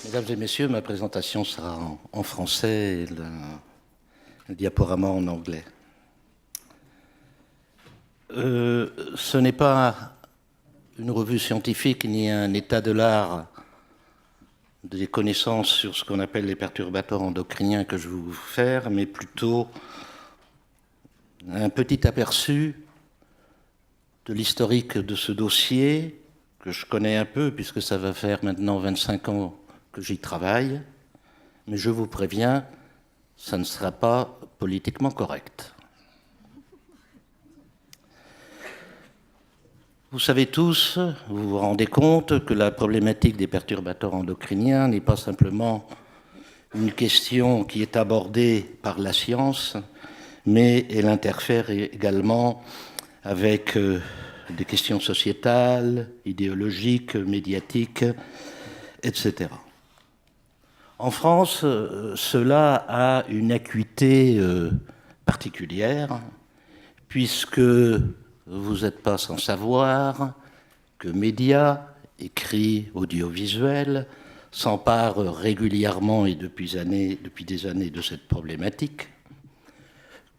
Mesdames et messieurs, ma présentation sera en français et le diaporama en anglais. Ce n'est pas une revue scientifique ni un état de l'art des connaissances sur ce qu'on appelle les perturbateurs endocriniens que je vais vous faire, mais plutôt un petit aperçu de l'historique de ce dossier que je connais un peu puisque ça va faire maintenant 25 ans que j'y travaille, mais je vous préviens, ça ne sera pas politiquement correct. Vous savez tous, vous vous rendez compte que la problématique des perturbateurs endocriniens n'est pas simplement une question qui est abordée par la science, mais elle interfère également avec des questions sociétales, idéologiques, médiatiques, etc. En France, cela a une acuité particulière, puisque vous n'êtes pas sans savoir que médias, écrits, audiovisuels, s'emparent régulièrement et depuis des années de cette problématique,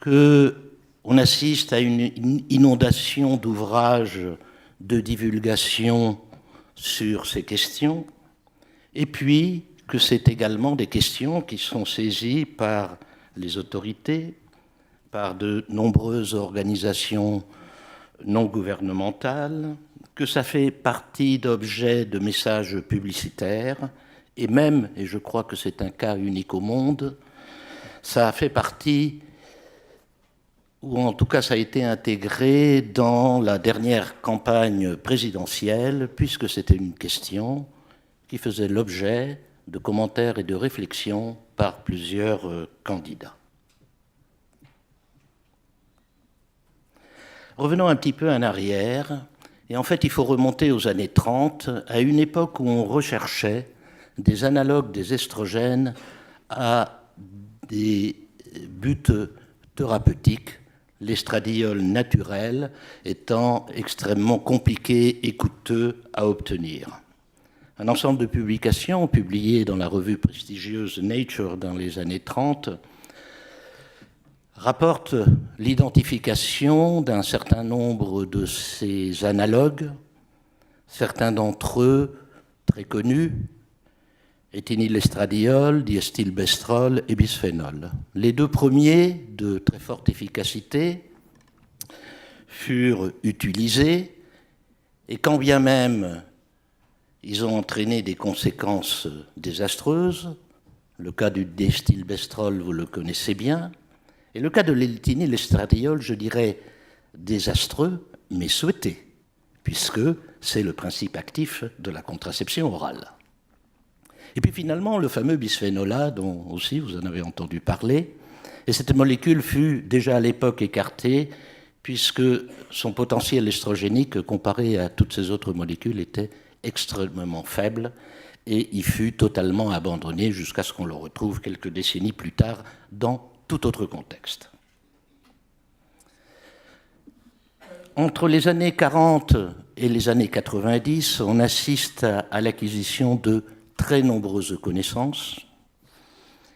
qu'on assiste à une inondation d'ouvrages de divulgation sur ces questions, et puis que c'est également des questions qui sont saisies par les autorités, par de nombreuses organisations non gouvernementales, que ça fait partie d'objets de messages publicitaires, et même, et je crois que c'est un cas unique au monde, ça a fait partie, ou en tout cas ça a été intégré dans la dernière campagne présidentielle, puisque c'était une question qui faisait l'objet de commentaires et de réflexions par plusieurs candidats. Revenons un petit peu en arrière, et en fait il faut remonter aux années 30, à une époque où on recherchait des analogues des estrogènes à des buts thérapeutiques, l'estradiol naturel étant extrêmement compliqué et coûteux à obtenir. Un ensemble de publications publiées dans la revue prestigieuse Nature dans les années 30 rapporte l'identification d'un certain nombre de ces analogues, certains d'entre eux très connus, éthénylestradiol, diacétylbestrol et bisphénol. Les deux premiers, de très forte efficacité, furent utilisés, et quand bien même ils ont entraîné des conséquences désastreuses, le cas du diacétylbestrol, vous le connaissez bien, et le cas de l'éthénylestradiol, je dirais, désastreux, mais souhaité, puisque c'est le principe actif de la contraception orale. Et puis finalement, le fameux bisphénol A, dont aussi vous en avez entendu parler, et cette molécule fut déjà à l'époque écartée, puisque son potentiel estrogénique, comparé à toutes ces autres molécules, était extrêmement faible, et il fut totalement abandonné jusqu'à ce qu'on le retrouve quelques décennies plus tard dans tout autre contexte. Entre les années 40 et les années 90, on assiste à l'acquisition de très nombreuses connaissances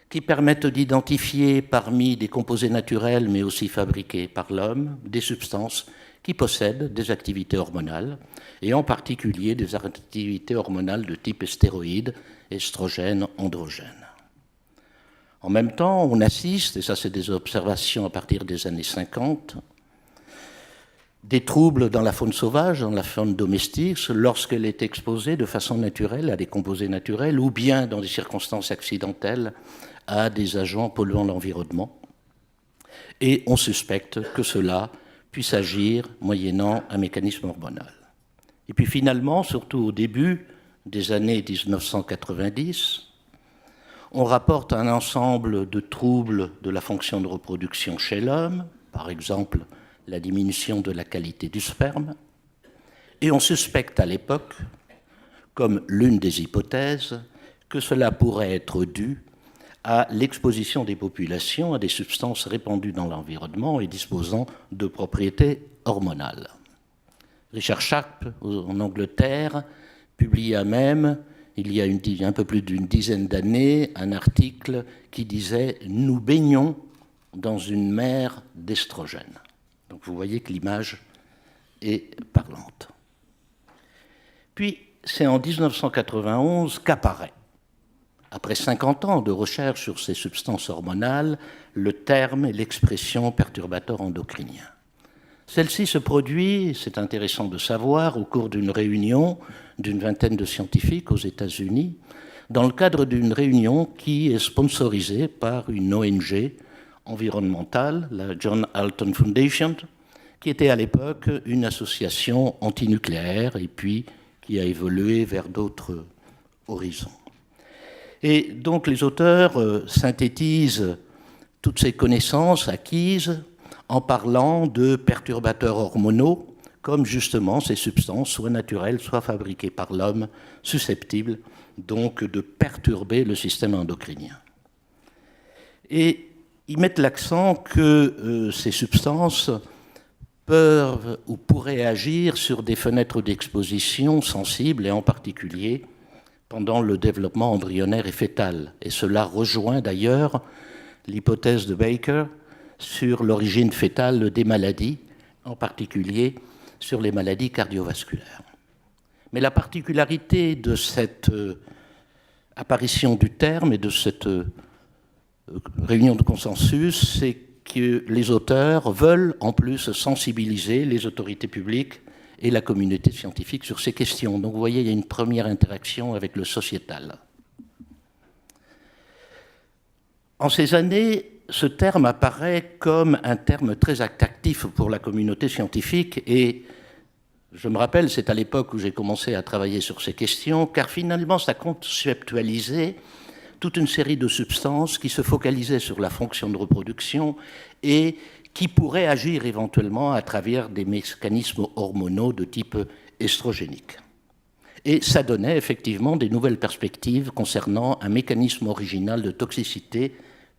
qui permettent d'identifier parmi des composés naturels, mais aussi fabriqués par l'homme, des substances qui possèdent des activités hormonales, et en particulier des activités hormonales de type stéroïde, estrogène, androgène. En même temps, on assiste, et ça c'est des observations à partir des années 50, des troubles dans la faune sauvage, dans la faune domestique, lorsqu'elle est exposée de façon naturelle à des composés naturels ou bien dans des circonstances accidentelles à des agents polluant l'environnement. Et on suspecte que cela puisse agir moyennant un mécanisme hormonal. Et puis finalement, surtout au début des années 1990, on rapporte un ensemble de troubles de la fonction de reproduction chez l'homme, par exemple la diminution de la qualité du sperme, et on suspecte à l'époque, comme l'une des hypothèses, que cela pourrait être dû à l'exposition des populations à des substances répandues dans l'environnement et disposant de propriétés hormonales. Richard Sharp, en Angleterre, publia même, il y a un peu plus d'une dizaine d'années, un article qui disait « Nous baignons dans une mer d'estrogène ». Donc vous voyez que l'image est parlante. Puis, c'est en 1991 qu'apparaît, après 50 ans de recherche sur ces substances hormonales, le terme et l'expression perturbateur endocrinien. Celle-ci se produit, c'est intéressant de savoir, au cours d'une réunion d'une vingtaine de scientifiques aux États-Unis, dans le cadre d'une réunion qui est sponsorisée par une ONG environnementale, la John Alton Foundation, qui était à l'époque une association antinucléaire et puis qui a évolué vers d'autres horizons. Et donc les auteurs synthétisent toutes ces connaissances acquises en parlant de perturbateurs hormonaux, comme justement ces substances, soit naturelles, soit fabriquées par l'homme, susceptibles donc de perturber le système endocrinien. Et ils mettent l'accent que ces substances peuvent ou pourraient agir sur des fenêtres d'exposition sensibles, et en particulier pendant le développement embryonnaire et fœtal. Et cela rejoint d'ailleurs l'hypothèse de Baker sur l'origine fœtale des maladies, en particulier sur les maladies cardiovasculaires. Mais la particularité de cette apparition du terme et de cette réunion de consensus, c'est que les auteurs veulent en plus sensibiliser les autorités publiques et la communauté scientifique sur ces questions. Donc vous voyez, il y a une première interaction avec le sociétal. En ces années, ce terme apparaît comme un terme très attractif pour la communauté scientifique et je me rappelle, c'est à l'époque où j'ai commencé à travailler sur ces questions, car finalement ça conceptualisait toute une série de substances qui se focalisaient sur la fonction de reproduction et qui pourraient agir éventuellement à travers des mécanismes hormonaux de type estrogénique. Et ça donnait effectivement des nouvelles perspectives concernant un mécanisme original de toxicité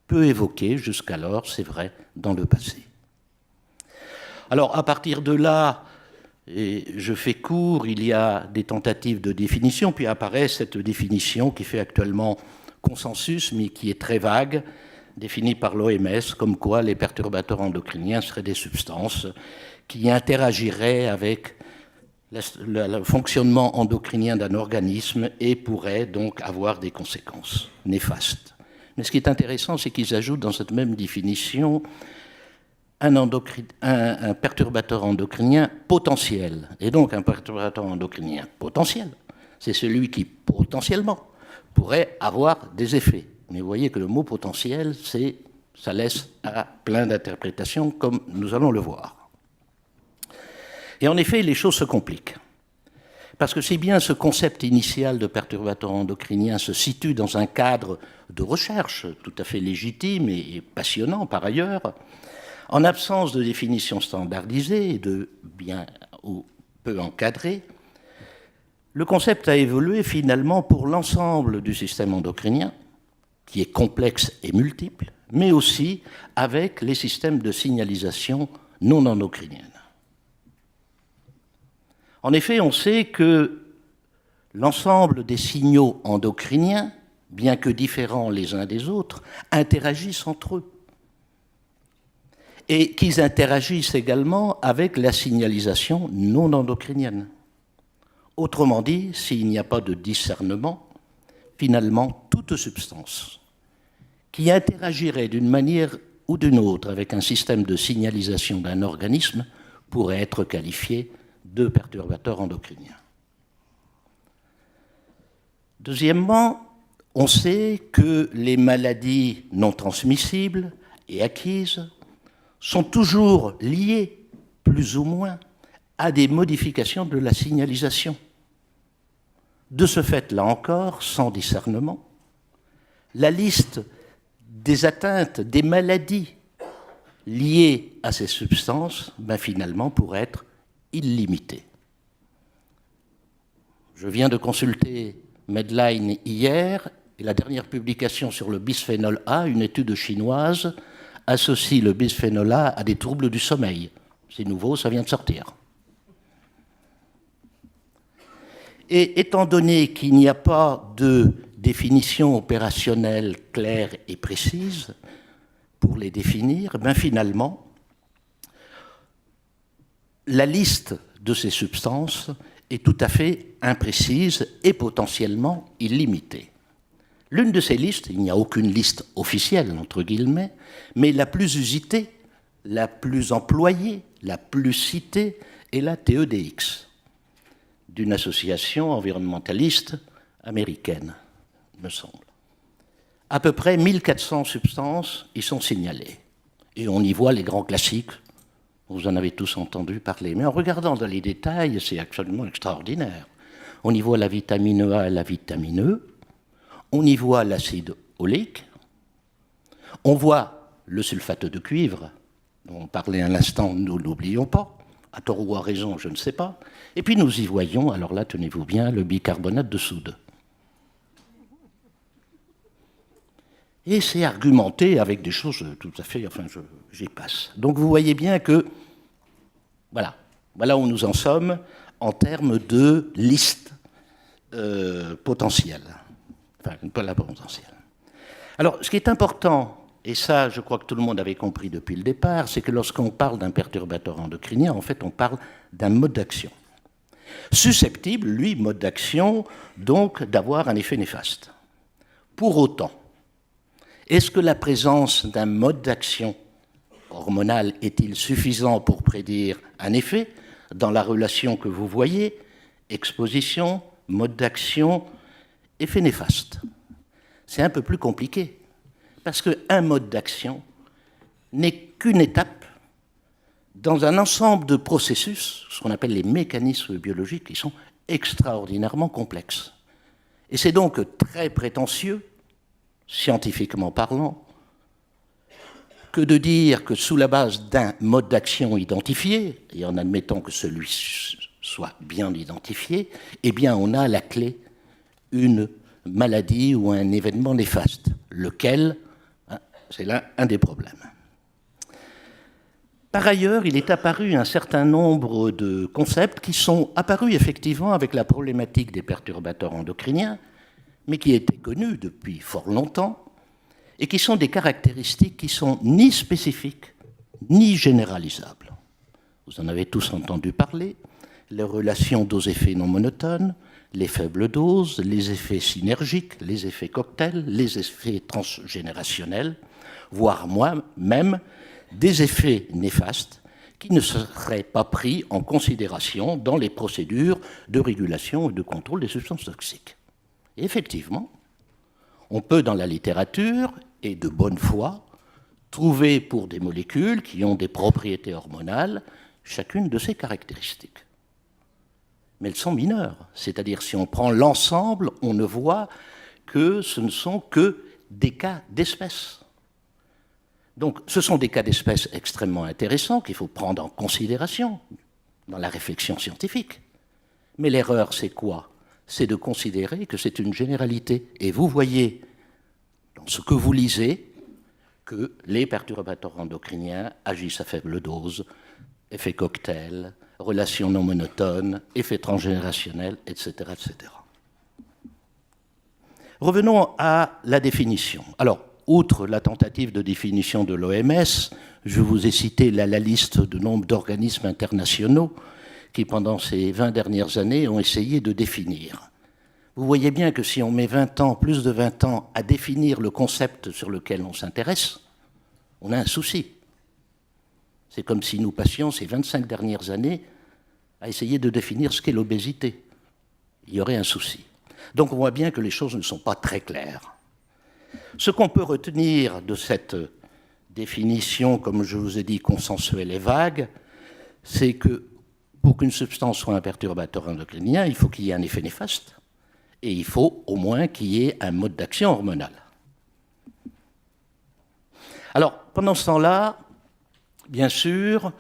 peu évoqué jusqu'alors, c'est vrai, dans le passé. Alors, à partir de là, et je fais court, il y a des tentatives de définition, puis apparaît cette définition qui fait actuellement consensus, mais qui est très vague, définie par l'OMS, comme quoi les perturbateurs endocriniens seraient des substances qui interagiraient avec le fonctionnement endocrinien d'un organisme et pourraient donc avoir des conséquences néfastes. Mais ce qui est intéressant, c'est qu'ils ajoutent dans cette même définition un perturbateur endocrinien potentiel. Et donc un perturbateur endocrinien potentiel, c'est celui qui potentiellement pourrait avoir des effets. Mais vous voyez que le mot potentiel, ça laisse à plein d'interprétations, comme nous allons le voir. Et en effet, les choses se compliquent. Parce que si bien ce concept initial de perturbateur endocrinien se situe dans un cadre de recherche tout à fait légitime et passionnant par ailleurs, en absence de définition standardisée et de bien ou peu encadrée, le concept a évolué finalement pour l'ensemble du système endocrinien, qui est complexe et multiple, mais aussi avec les systèmes de signalisation non endocrinienne. En effet, on sait que l'ensemble des signaux endocriniens, bien que différents les uns des autres, interagissent entre eux. Et qu'ils interagissent également avec la signalisation non endocrinienne. Autrement dit, s'il n'y a pas de discernement, finalement, toute substance qui interagirait d'une manière ou d'une autre avec un système de signalisation d'un organisme pourrait être qualifiée de perturbateurs endocriniens. Deuxièmement, on sait que les maladies non transmissibles et acquises sont toujours liées, plus ou moins, à des modifications de la signalisation. De ce fait, là encore, sans discernement, la liste des atteintes, des maladies liées à ces substances, finalement, pourrait être illimitée. Je viens de consulter Medline hier, et la dernière publication sur le bisphénol A, une étude chinoise, associe le bisphénol A à des troubles du sommeil. C'est nouveau, ça vient de sortir. Et étant donné qu'il n'y a pas de définition opérationnelle claire et précise pour les définir, ben finalement, la liste de ces substances est tout à fait imprécise et potentiellement illimitée. L'une de ces listes, il n'y a aucune liste officielle, entre guillemets, mais la plus usitée, la plus employée, la plus citée est la TEDx, d'une association environnementaliste américaine, me semble. À peu près 1400 substances y sont signalées. Et on y voit les grands classiques. Vous en avez tous entendu parler. Mais en regardant dans les détails, c'est absolument extraordinaire. On y voit la vitamine A et la vitamine E. On y voit l'acide oléique. On voit le sulfate de cuivre, dont on parlait à l'instant, nous ne l'oublions pas. À tort ou à raison, je ne sais pas. Et puis nous y voyons, alors là, tenez-vous bien, le bicarbonate de soude. Et c'est argumenté avec des choses tout à fait... Enfin, j'y passe. Donc vous voyez bien que... Voilà où nous en sommes en termes de liste potentielle. Enfin, pas la potentielle. Alors, ce qui est important, et ça, je crois que tout le monde avait compris depuis le départ, c'est que lorsqu'on parle d'un perturbateur endocrinien, en fait, on parle d'un mode d'action. Susceptible, lui, mode d'action, donc, d'avoir un effet néfaste. Pour autant, est-ce que la présence d'un mode d'action hormonal est-il suffisant pour prédire un effet dans la relation que vous voyez, exposition, mode d'action, effet néfaste? C'est un peu plus compliqué, parce qu'un mode d'action n'est qu'une étape dans un ensemble de processus, ce qu'on appelle les mécanismes biologiques, qui sont extraordinairement complexes. Et c'est donc très prétentieux, scientifiquement parlant, que de dire que sous la base d'un mode d'action identifié, et en admettant que celui soit bien identifié, eh bien on a à la clé une maladie ou un événement néfaste, lequel, c'est là un des problèmes. Par ailleurs, il est apparu un certain nombre de concepts qui sont apparus effectivement avec la problématique des perturbateurs endocriniens, mais qui étaient connus depuis fort longtemps, et qui sont des caractéristiques qui sont ni spécifiques, ni généralisables. Vous en avez tous entendu parler, les relations dose-effet non monotones, les faibles doses, les effets synergiques, les effets cocktails, les effets transgénérationnels, voire même des effets néfastes qui ne seraient pas pris en considération dans les procédures de régulation et de contrôle des substances toxiques. Et effectivement, on peut dans la littérature, et de bonne foi, trouver pour des molécules qui ont des propriétés hormonales chacune de ces caractéristiques. Mais elles sont mineures, c'est-à-dire si on prend l'ensemble, on ne voit que ce ne sont que des cas d'espèces. Donc ce sont des cas d'espèces extrêmement intéressants qu'il faut prendre en considération dans la réflexion scientifique. Mais l'erreur, c'est quoi? C'est de considérer que c'est une généralité. Et vous voyez, dans ce que vous lisez, que les perturbateurs endocriniens agissent à faible dose, effet cocktail, relations non monotones, effets transgénérationnels, etc., etc. Revenons à la définition. Alors, outre la tentative de définition de l'OMS, je vous ai cité la liste de nombre d'organismes internationaux qui, pendant ces 20 dernières années, ont essayé de définir. Vous voyez bien que si on met 20 ans, plus de 20 ans, à définir le concept sur lequel on s'intéresse, on a un souci. C'est comme si nous passions ces 25 dernières années à essayer de définir ce qu'est l'obésité. Il y aurait un souci. Donc on voit bien que les choses ne sont pas très claires. Ce qu'on peut retenir de cette définition, comme je vous ai dit, consensuelle et vague, c'est que pour qu'une substance soit un perturbateur endocrinien, il faut qu'il y ait un effet néfaste et il faut au moins qu'il y ait un mode d'action hormonal. Alors, pendant ce temps-là, bien sûr,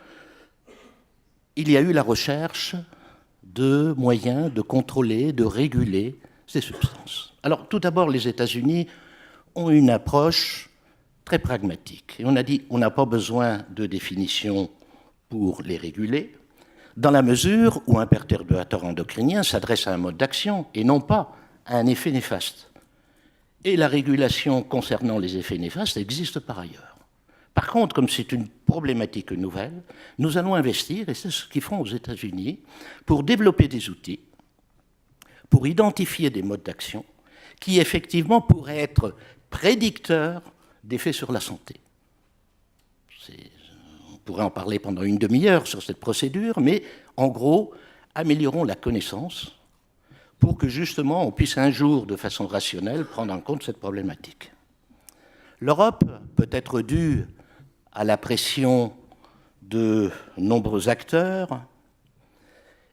il y a eu la recherche de moyens de contrôler, de réguler ces substances. Alors, tout d'abord, les États-Unis ont une approche très pragmatique. Et on a dit on n'a pas besoin de définition pour les réguler. dans la mesure où un perturbateur endocrinien s'adresse à un mode d'action et non pas à un effet néfaste. Et la régulation concernant les effets néfastes existe par ailleurs. Par contre, comme c'est une problématique nouvelle, nous allons investir, et c'est ce qu'ils font aux États-Unis, pour développer des outils, pour identifier des modes d'action qui effectivement pourraient être prédicteurs d'effets sur la santé. On pourrait en parler pendant une demi-heure sur cette procédure, mais en gros, améliorons la connaissance pour que justement on puisse un jour, de façon rationnelle, prendre en compte cette problématique. L'Europe peut être due à la pression de nombreux acteurs,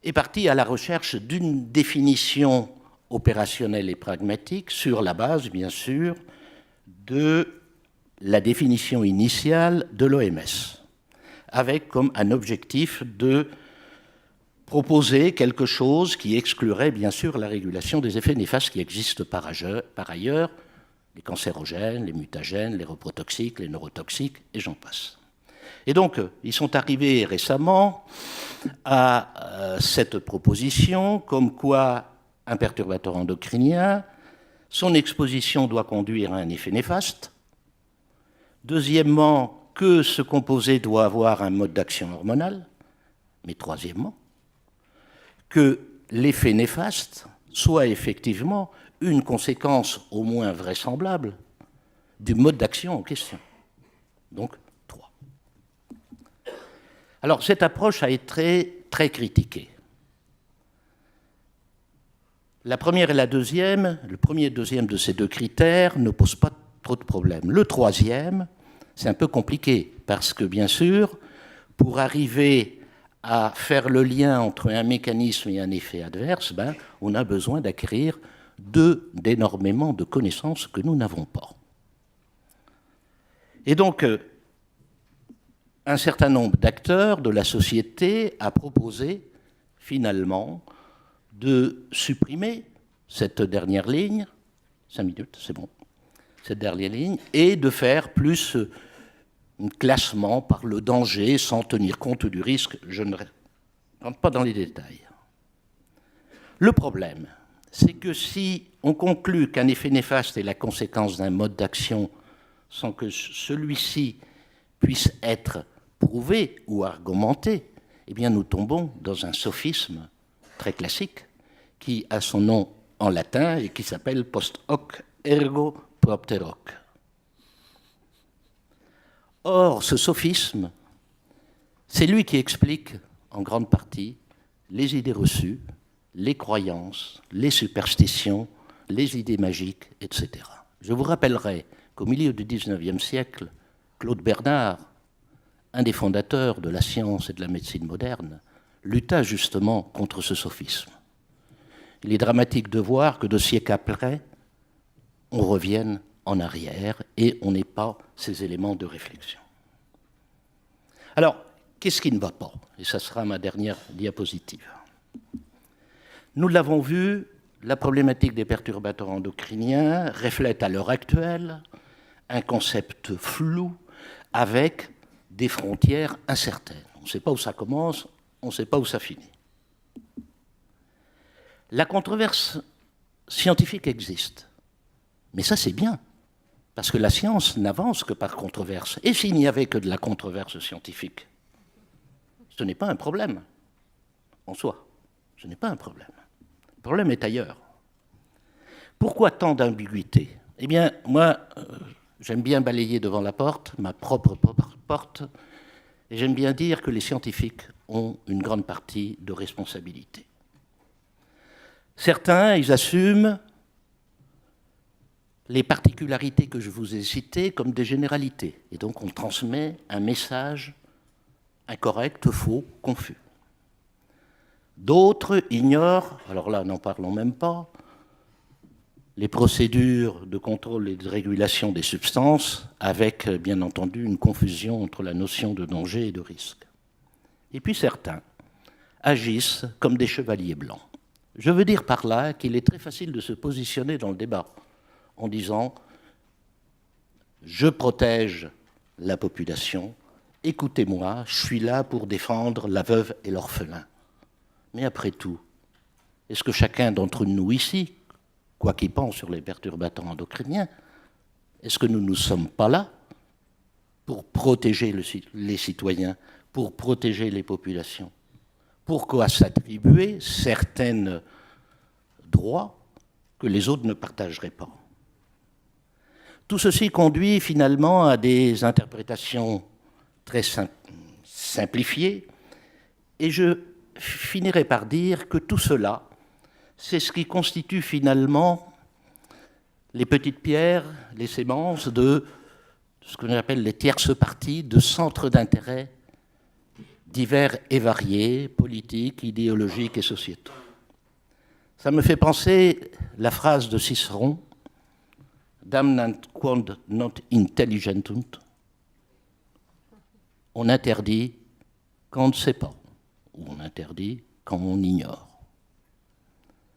est partie à la recherche d'une définition opérationnelle et pragmatique sur la base, bien sûr, de la définition initiale de l'OMS, avec comme un objectif de proposer quelque chose qui exclurait, bien sûr, la régulation des effets néfastes qui existent par ailleurs, les cancérogènes, les mutagènes, les reprotoxiques, les neurotoxiques, et j'en passe. Et donc, ils sont arrivés récemment à cette proposition, comme quoi un perturbateur endocrinien, son exposition doit conduire à un effet néfaste. Deuxièmement, que ce composé doit avoir un mode d'action hormonal. Mais troisièmement, que l'effet néfaste soit effectivement une conséquence au moins vraisemblable du mode d'action en question. Donc, 3. Alors, cette approche a été très critiquée. La première et la deuxième, le premier et le deuxième de ces deux critères ne posent pas trop de problèmes. Le troisième, c'est un peu compliqué, parce que, bien sûr, pour arriver à faire le lien entre un mécanisme et un effet adverse, on a besoin d'acquérir d'énormément de connaissances que nous n'avons pas. Et donc, un certain nombre d'acteurs de la société a proposé, finalement, de supprimer cette dernière ligne, 5 minutes, c'est bon, cette dernière ligne, et de faire plus un classement par le danger sans tenir compte du risque. Je ne rentre pas dans les détails. Le problème, c'est que si on conclut qu'un effet néfaste est la conséquence d'un mode d'action sans que celui-ci puisse être prouvé ou argumenté, eh bien nous tombons dans un sophisme très classique qui a son nom en latin et qui s'appelle post hoc ergo propter hoc. Or, ce sophisme, c'est lui qui explique en grande partie les idées reçues, les croyances, les superstitions, les idées magiques, etc. Je vous rappellerai qu'au milieu du XIXe siècle, Claude Bernard, un des fondateurs de la science et de la médecine moderne, lutta justement contre ce sophisme. Il est dramatique de voir que de siècles après, on revienne en arrière et on n'ait pas ces éléments de réflexion. Alors, qu'est-ce qui ne va pas? Et ça sera ma dernière diapositive. Nous l'avons vu, la problématique des perturbateurs endocriniens reflète à l'heure actuelle un concept flou avec des frontières incertaines. On ne sait pas où ça commence, on ne sait pas où ça finit. La controverse scientifique existe, mais ça c'est bien, parce que la science n'avance que par controverse. Et s'il n'y avait que de la controverse scientifique, ce n'est pas un problème en soi, ce n'est pas un problème. Le problème est ailleurs. Pourquoi tant d'ambiguïté? Eh bien, moi, j'aime bien balayer devant la porte, ma propre porte, et j'aime bien dire que les scientifiques ont une grande partie de responsabilité. Certains, ils assument les particularités que je vous ai citées comme des généralités, et donc on transmet un message incorrect, faux, confus. D'autres ignorent, alors là, n'en parlons même pas, les procédures de contrôle et de régulation des substances, avec, bien entendu, une confusion entre la notion de danger et de risque. Et puis certains agissent comme des chevaliers blancs. Je veux dire par là qu'il est très facile de se positionner dans le débat en disant « je protège la population écoutez-moi, je suis là pour défendre la veuve et l'orphelin. Mais après tout, est-ce que chacun d'entre nous ici, quoi qu'il pense sur les perturbateurs endocriniens, est-ce que nous ne sommes pas là pour protéger les citoyens, pour protéger les populations? Pourquoi s'attribuer certains droits que les autres ne partageraient pas? Tout ceci conduit finalement à des interprétations très simplifiées, et je finirai par dire que tout cela, c'est ce qui constitue finalement les petites pierres, les sémences de ce que l'on appelle les tierces parties de centres d'intérêt divers et variés, politiques, idéologiques et sociétaux. Ça me fait penser la phrase de Cicéron, Damnant quod non intelligentunt. On interdit quand on ne sait pas, ou on interdit quand on ignore.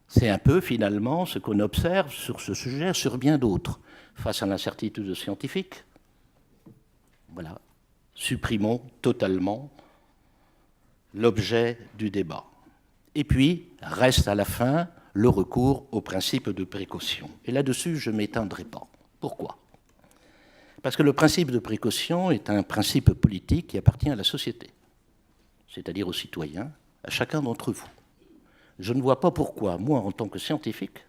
C'est un peu finalement ce qu'on observe sur ce sujet, sur bien d'autres. Face à l'incertitude scientifique, voilà, supprimons totalement l'objet du débat. Et puis, reste à la fin le recours au principe de précaution. Et là-dessus, je ne m'étendrai pas. Pourquoi? Parce que le principe de précaution est un principe politique qui appartient à la société, c'est-à-dire aux citoyens, à chacun d'entre vous. Je ne vois pas pourquoi, moi, en tant que scientifique,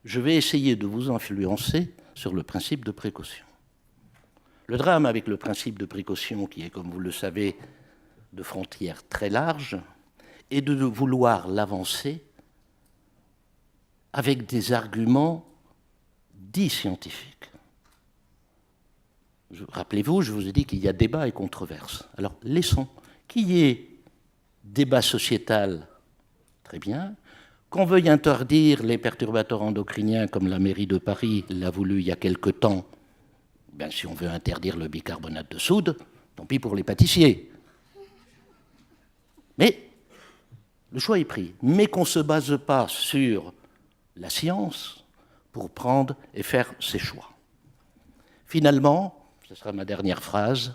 je vais essayer de vous influencer sur le principe de précaution. Le drame avec le principe de précaution, qui est, comme vous le savez, de frontières très larges, est de vouloir l'avancer avec des arguments dits scientifiques. Rappelez-vous, je vous ai dit qu'il y a débat et controverse. Alors, laissons qu'il y ait débat sociétal, très bien. Qu'on veuille interdire les perturbateurs endocriniens, comme la mairie de Paris l'a voulu il y a quelque temps, ben, si on veut interdire le bicarbonate de soude, tant pis pour les pâtissiers. Mais le choix est pris. Mais qu'on ne se base pas sur la science pour prendre et faire ses choix. Finalement, ce sera ma dernière phrase,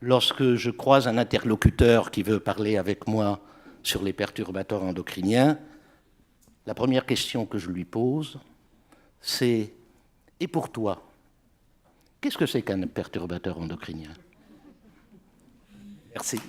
lorsque je croise un interlocuteur qui veut parler avec moi sur les perturbateurs endocriniens, la première question que je lui pose, c'est « Et pour toi, qu'est-ce que c'est qu'un perturbateur endocrinien ?» Merci.